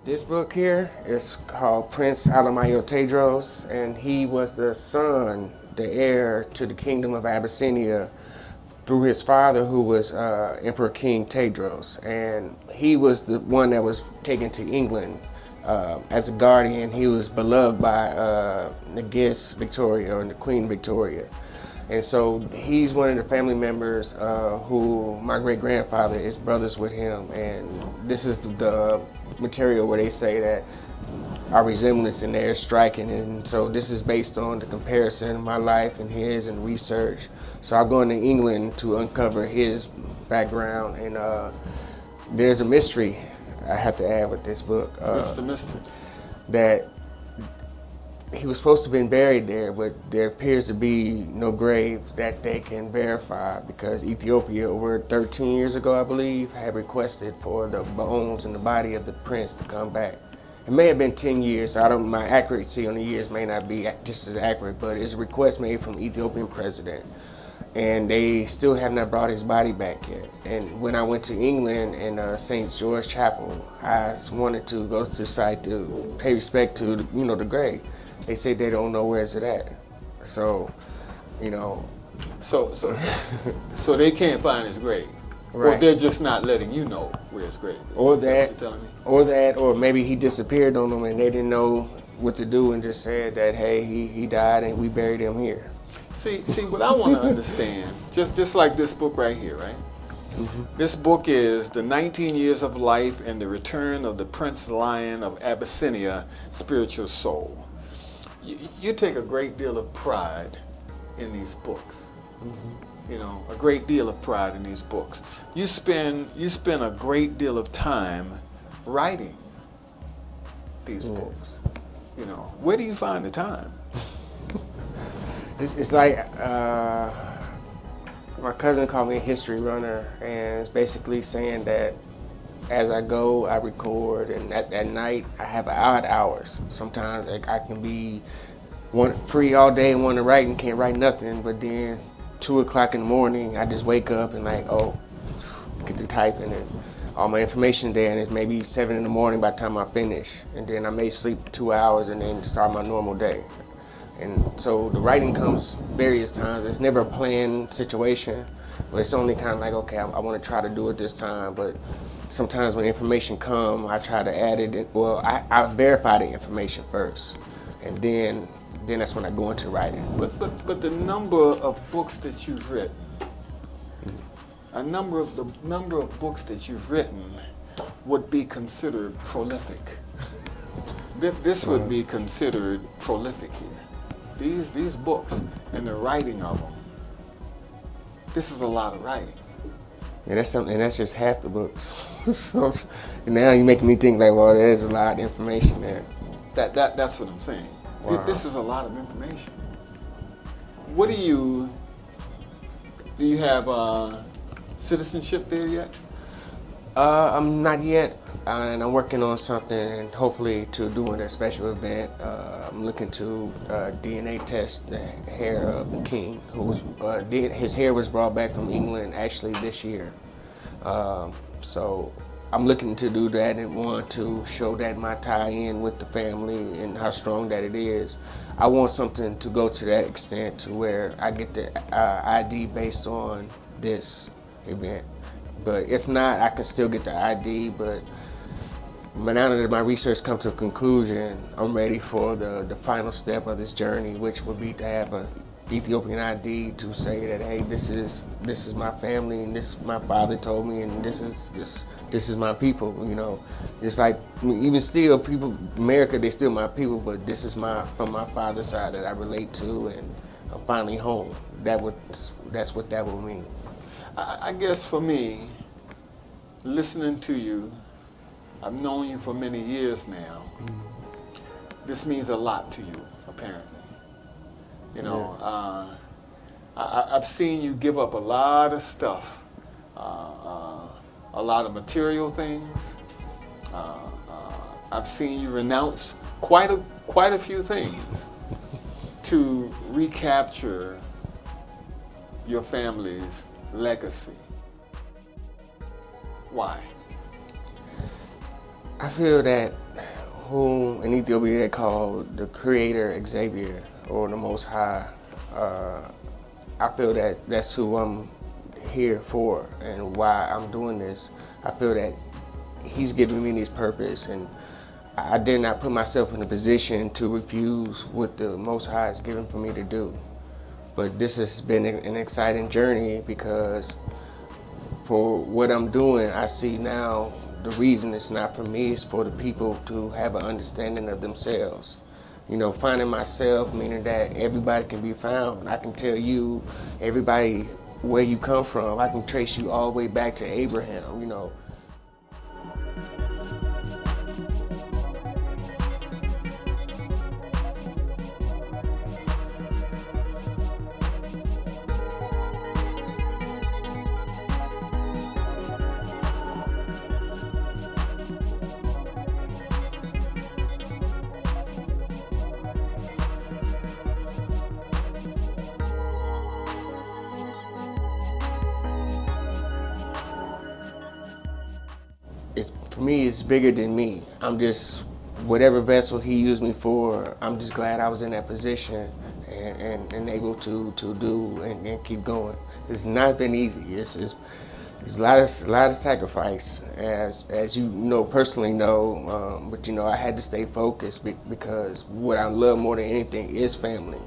This book here is called Prince Alemayehu Tewodros, and he was the son, the heir to the kingdom of Abyssinia through his father, who was Emperor King Tewodros, and he was the one that was taken to England as a guardian. He was beloved by Negus Victoria, or the Queen Victoria. And so he's one of the family members who my great-grandfather is brothers with him. And this is the material where they say that our resemblance in there is striking. And so this is based on the comparison of my life and his and research. So I'm going to England to uncover his background. And there's a mystery I have to add with this book. What's the mystery? That he was supposed to have been buried there, but there appears to be no grave that they can verify, because Ethiopia, over 13 years ago, I believe, had requested for the bones and the body of the prince to come back. It may have been 10 years, so my accuracy on the years may not be just as accurate, but it's a request made from the Ethiopian president. And they still have not brought his body back yet. And when I went to England and St. George Chapel, I wanted to go to the site to pay respect to, the grave. They say they don't know where it's at. So, So they can't find his grave. Right. Or they're just not letting you know where his grave is. Or Is that, what you're telling me? or maybe he disappeared on them and they didn't know what to do and just said that, hey, he died and we buried him here. See, what I want to understand, just like this book right here, right? Mm-hmm. This book is The 19 Years of Life and the Return of the Prince Lion of Abyssinia, Spiritual Soul. You take a great deal of pride in these books. Mm-hmm. A great deal of pride in these books. You spend a great deal of time writing these books. Where do you find the time? It's like my cousin called me a history runner, and it's basically saying that as I go, I record, and at night I have odd hours. Sometimes I can be free all day and want to write and can't write nothing, but then 2 o'clock in the morning I just wake up and get to typing and all my information there, and it's maybe 7 in the morning by the time I finish, and then I may sleep 2 hours and then start my normal day. And so the writing comes various times. It's never a planned situation, but it's only kind of like, okay, I want to try to do it this time. But sometimes when information comes, I try to add it. Well, I verify the information first, and then that's when I go into writing. But the number of books that you've written, the number of books that you've written would be considered prolific. This would be considered prolific here. These books and the writing of them, this is a lot of writing. Yeah, that's something, and that's just half the books. So now you're making me think like, well, there's a lot of information there. That's what I'm saying. Wow. This is a lot of information. What do you have citizenship there yet? I'm not yet, and I'm working on something, and hopefully to doing a special event. I'm looking to DNA test the hair of the king, his hair was brought back from England actually this year. So I'm looking to do that and want to show that my tie-in with the family and how strong that it is. I want something to go to that extent to where I get the ID based on this event. But if not, I can still get the ID, but now that my research comes to a conclusion, I'm ready for the final step of this journey, which would be to have an Ethiopian ID to say that, hey, this is my family, and this my father told me, and this is my people. It's like, even still, people, America, they still my people, but this is from my father's side that I relate to, and I'm finally home. That's what that would mean. I guess for me, listening to you, I've known you for many years now. This means a lot to you, apparently. I've seen you give up a lot of stuff, a lot of material things. I've seen you renounce quite a few things to recapture your family's legacy. Why? I feel that who in Ethiopia they call the Creator Xavier or the Most High. I feel that that's who I'm here for and why I'm doing this. I feel that He's giving me this purpose, and I did not put myself in a position to refuse what the Most High is giving for me to do. But this has been an exciting journey because for what I'm doing, I see now the reason it's not for me, it's for the people to have an understanding of themselves. You know, finding myself, meaning that everybody can be found. I can tell you, everybody, where you come from. I can trace you all the way back to Abraham, you know. For me, it's bigger than me. I'm just, whatever vessel He used me for, I'm just glad I was in that position and able to do and keep going. It's not been easy. It's a lot of sacrifice, as you know, personally know. But you know, I had to stay focused because what I love more than anything is family.